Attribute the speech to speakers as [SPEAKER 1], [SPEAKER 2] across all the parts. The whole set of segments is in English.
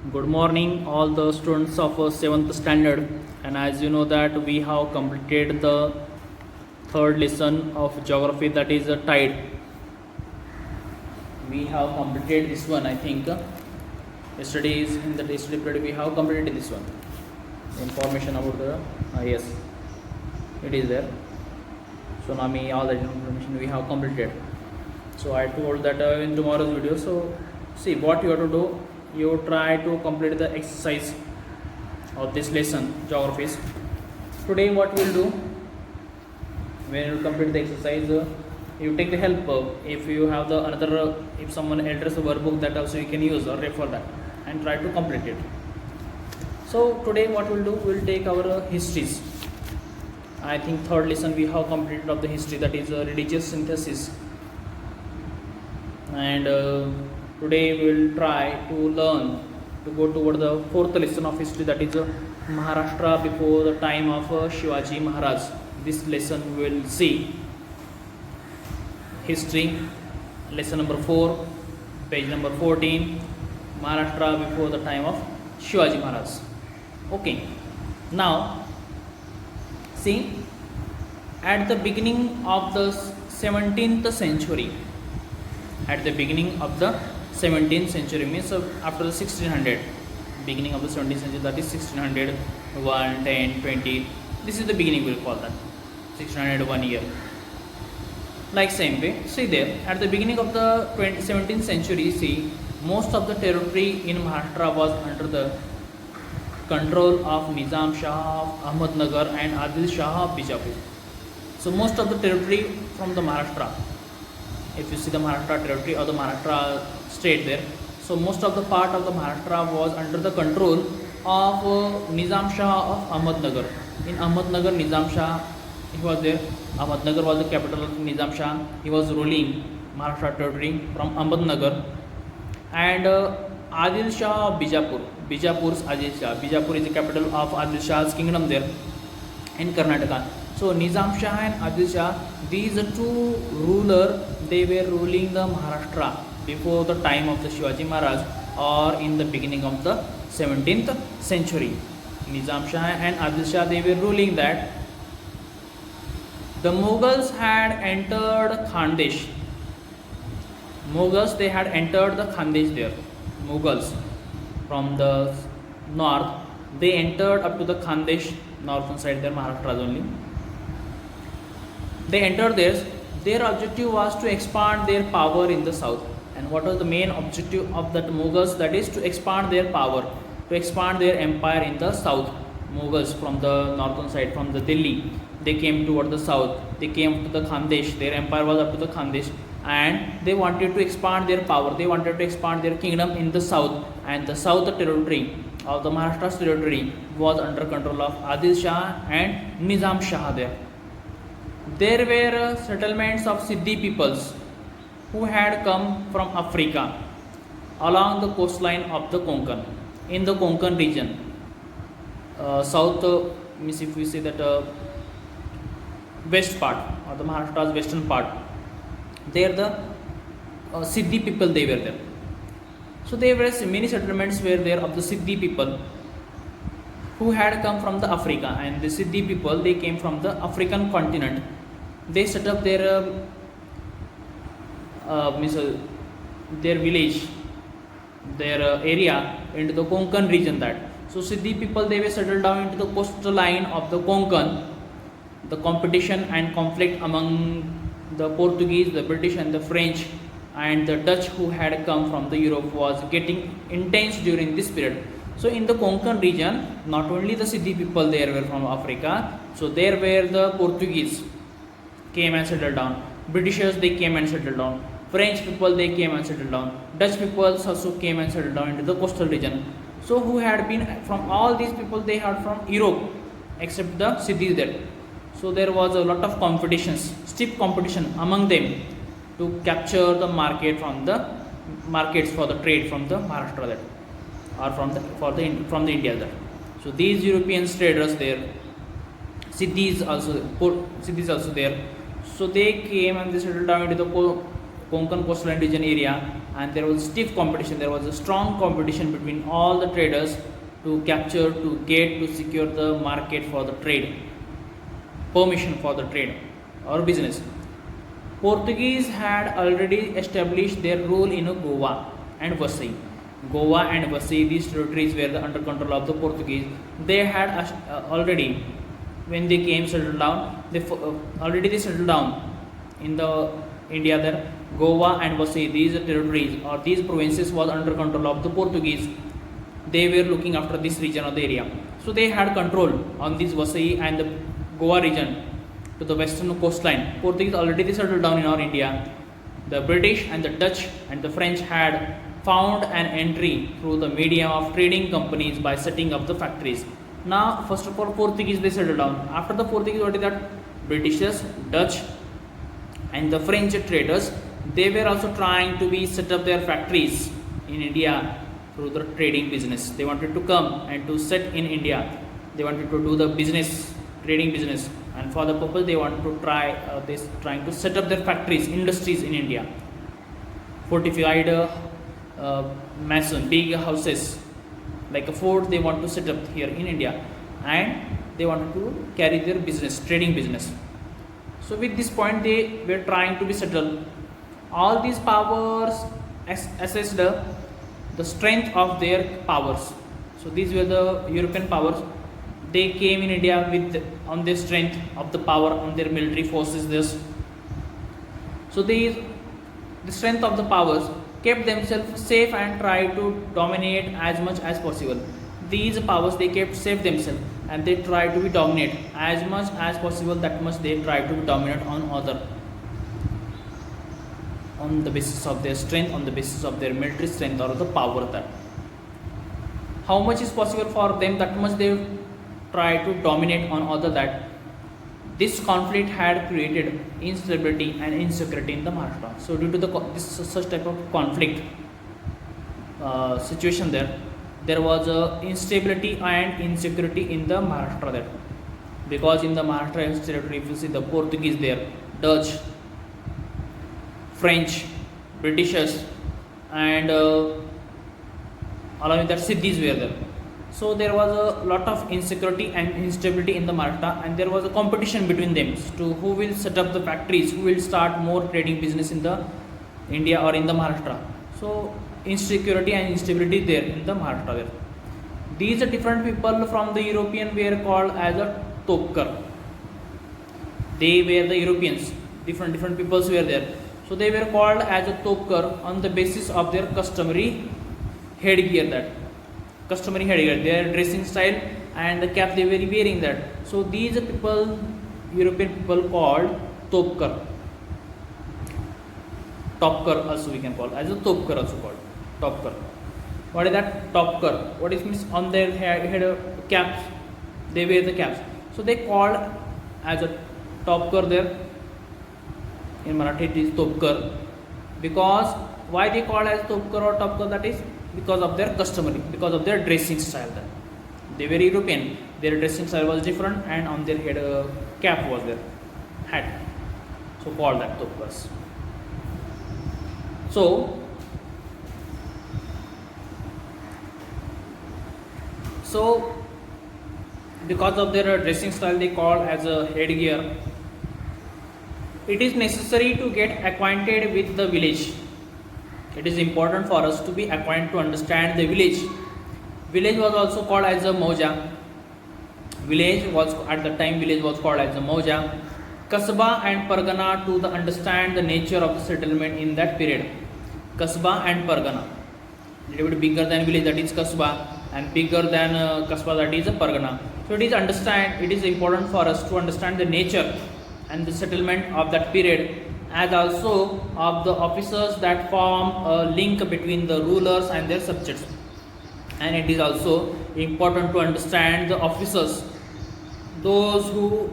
[SPEAKER 1] Good morning, all the students of 7th standard. And as you know that we have completed the third lesson of geography, that is tide. We have completed this one, I think. Yesterday in the yesterday period we have completed this one. Information about the yes, it is there. Tsunami, all that information we have completed. So I told that in tomorrow's video. So see what you have to do. You try to complete the exercise of this lesson, geographies. Today what we'll do, when you complete the exercise, you take the help. If you have the another, if someone enters the workbook, that also you can use or refer that and try to complete it. So today what we'll do, we'll take our histories. I think third lesson we have completed of the history, that is religious synthesis. And today we will try to learn to go toward the fourth lesson of history, that is Maharashtra before the time of Shivaji Maharaj. This lesson we will see history, lesson number 4, page number 14, Maharashtra before the time of Shivaji Maharaj. Okay, now see, at the beginning of the 17th century, at the beginning of the 17th century, means after the 1600, beginning of the 17th century, that is 1600, 1, 10, 20, this is the beginning, we will call that 1600, 1 year. Like same way, see there, at the beginning of the 17th century, see, most of the territory in Maharashtra was under the control of Nizam Shah of Ahmednagar and Adil Shah of Bijapur. So most of the territory from the Maharashtra, if you see the Maharashtra territory or the Maharashtra state there, so most of the part of the Maharashtra was under the control of Nizam Shah of Ahmednagar. In Ahmednagar, Nizam Shah, he was there. Ahmednagar was the capital of Nizam Shah. He was ruling Maharashtra territory from Ahmednagar. And Adil Shah of Bijapur, Bijapur's Adil Shah. Bijapur is the capital of Adil Shah's kingdom there in Karnataka. So Nizam Shah and Adil Shah, these two rulers, they were ruling the Maharashtra before the time of the Shivaji Maharaj or in the beginning of the 17th century. Nizam Shah and Adil Shah, they were ruling that. The Mughals had entered Khandesh. Mughals, they had entered the Khandesh there. Mughals from the north, they entered up to the Khandesh, northern side there, Maharashtra only. They entered there. Their objective was to expand their power in the south. And what was the main objective of that Mughals? That is to expand their power, to expand their empire in the south. Mughals from the northern side, from the Delhi, they came toward the south. They came to the Khandesh. Their empire was up to the Khandesh, and they wanted to expand their power. They wanted to expand their kingdom in the south. And the south territory of the Maharashtra's territory was under control of Adil Shah and Nizam Shah there. There were settlements of Siddhi peoples who had come from Africa along the coastline of the Konkan. In the Konkan region, south, means if we say that west part or the Maharashtra's western part, there the Siddhi people, they were there. So there were many settlements were there of the Siddhi people who had come from the Africa, and the Siddhi people, they came from the African continent. They set up their their village, their area into the Konkan region. That so Siddhi people, they were settled down into the coastal line of the Konkan. The competition and conflict among the Portuguese, the British and the French and the Dutch who had come from the Europe was getting intense during this period. So in the Konkan region, not only the Siddhi people there were from Africa, so there were the Portuguese came and settled down, Britishers, they came and settled down, French people, they came and settled down, Dutch people also came and settled down into the coastal region. So who had been from all these people, they had from Europe except the Siddhis there. So there was a lot of competitions, stiff competition among them to capture the market from the markets for the trade from the Maharashtra there, or from the India there. So these European traders there, Siddhis also there. So they came and they settled down into the Konkan coastal region area, and there was stiff competition. There was a strong competition between all the traders to capture, to get, to secure the market for the trade, permission for the trade or business. Portuguese had already established their rule in Goa and Vasai. Goa and Vasai, these territories were under control of the Portuguese. They had already, when they came settled down, already they settled down in the India there. Goa and Vasai, these territories or these provinces was under control of the Portuguese. They were looking after this region or the area. So they had control on this Vasai and the Goa region to the western coastline. Portuguese already they settled down in our India. The British and the Dutch and the French had found an entry through the medium of trading companies by setting up the factories. Now, first of all, Portuguese they settled down. After the Portuguese, what is that? Britishers, Dutch, and the French traders, they were also trying to be set up their factories in India through the trading business. They wanted to come and to set in India. They wanted to do the business, trading business, and for the purpose they wanted to trying to set up their factories, industries in India. Fortified mason, big houses like a fort they want to set up here in India, and they wanted to carry their business, trading business. So with this point they were trying to be settled. All these powers assessed the strength of their powers. So these were the European powers. They came in India with on their strength of the power on their military forces. So the strength of the powers kept themselves safe and tried to dominate as much as possible. These powers they kept safe themselves and they tried to be dominate as much as possible. That much they tried to be dominant on other, on the basis of their strength, on the basis of their military strength or the power. That how much is possible for them, that much they try to dominate on other. That this conflict had created instability and insecurity in the Maharashtra. So due to this such type of conflict situation there was instability and insecurity in the Maharashtra there, because in the Maharashtra territory, if you see the Portuguese there, Dutch, French, Britishers, and along with that Siddhis were there. So there was a lot of insecurity and instability in the Maratha, and there was a competition between them to who will set up the factories, who will start more trading business in the India or in the Maharashtra. So insecurity and instability there in the Maharashtra there. These different people from the European were called as a Topkar. They were the Europeans, different peoples were there. So they were called as a Topkar on the basis of their customary headgear, their dressing style and the cap they were wearing that. So these people, European people, called Topkar. Topkar also we can call as a Topkar also called Topkar. What is that? Topkar. What is means on their head caps? They wear the caps. So they called as a Topkar there. In Marathi it is Topkar. Because why they called as Topkar or Topkar? That is because of their customary, because of their dressing style. That they were European, their dressing style was different, and on their head cap was their hat. So called that Topkars. So because of their dressing style they called as a headgear. It is necessary to get acquainted with the village. It is important for us to be acquainted to understand the village. Village was also called as a Mauja. Village was called as a Mauja. Kasba and Pargana to understand the nature of the settlement in that period. Kasba and Pargana. Little bit bigger than village, that is Kasba, and bigger than Kasba, that is a Pargana. So it is important for us to understand the nature and the settlement of that period, as also of the officers that form a link between the rulers and their subjects. And it is also important to understand the officers, those who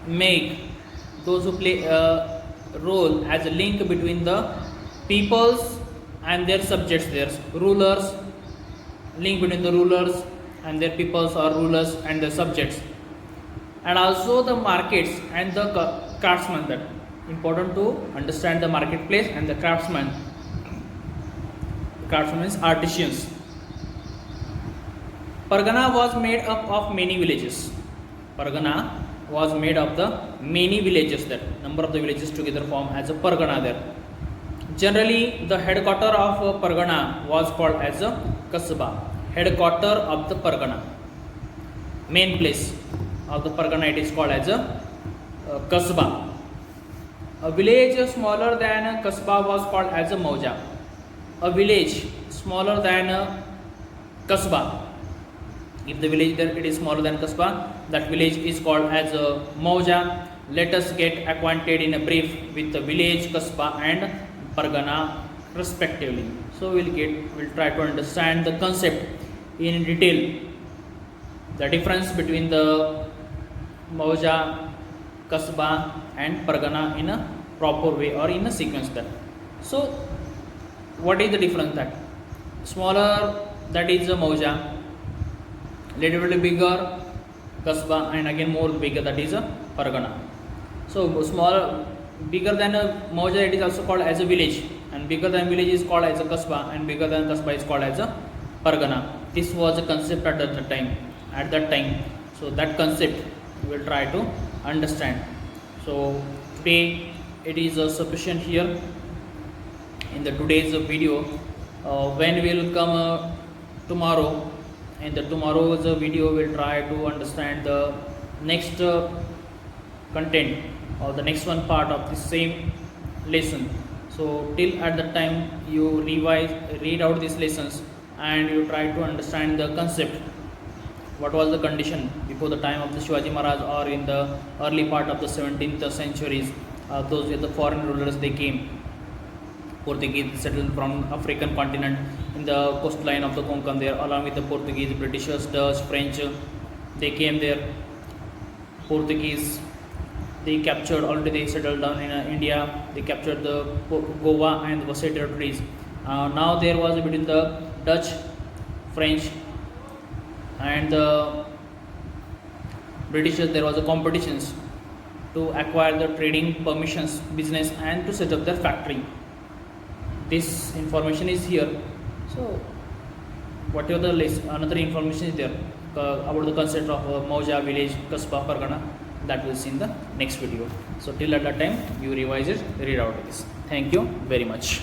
[SPEAKER 1] play a role as a link between the peoples and their subjects, their rulers, link between the rulers and their peoples or rulers and their subjects, and also the markets and the craftsmen. That important to understand the marketplace and the craftsman. Craftsmen means artisans. Pargana was made up of many villages. Pargana was made of the many villages. That number of the villages together form as a Pargana there. Generally, the headquarter of a Pargana was called as a Kasba. Headquarter of the Pargana. Main place of the Pargana, it is called as a Kasba. A village smaller than a Kasba was called as a Mauja. A village smaller than a Kasba. If the village there it is smaller than Kasba, that village is called as a Mauja. Let us get acquainted in a brief with the village, Kasba and Pargana respectively. So we'll try to understand the concept in detail. The difference between the Mauja, Kasba and Pargana in a proper way or in a sequence there. So what is the difference? That smaller, that is a Mauja, little bit bigger Kasba, and again more bigger, that is a Pargana. So smaller, bigger than a Mauja, it is also called as a village, and bigger than village is called as a Kasba, and bigger than Kasba is called as a Pargana. This was a concept at that time. So that concept we will try to understand. So today it is sufficient here in the today's video. When we will come tomorrow, in the tomorrow's video we'll try to understand the next content or the next one part of the same lesson. So till at that time you read out these lessons and you try to understand the concept. What was the condition before the time of the Shivaji Maharaj or in the early part of the 17th centuries? Those were the foreign rulers, they came. Portuguese settled from African continent in the coastline of the Konkan there, along with the Portuguese, Britishers, Dutch, French. They came there. Portuguese, they captured, already they settled down in India. They captured the Goa and the Vasai territories. Now there was between the Dutch, French and the Britishers, there was a competitions to acquire the trading permissions, business, and to set up their factory. This information is here. So whatever the another information is there about the concept of Mauja, village, Kasba, Pargana, that we'll see in the next video. So till at that time you revise it, read out this. Thank you very much.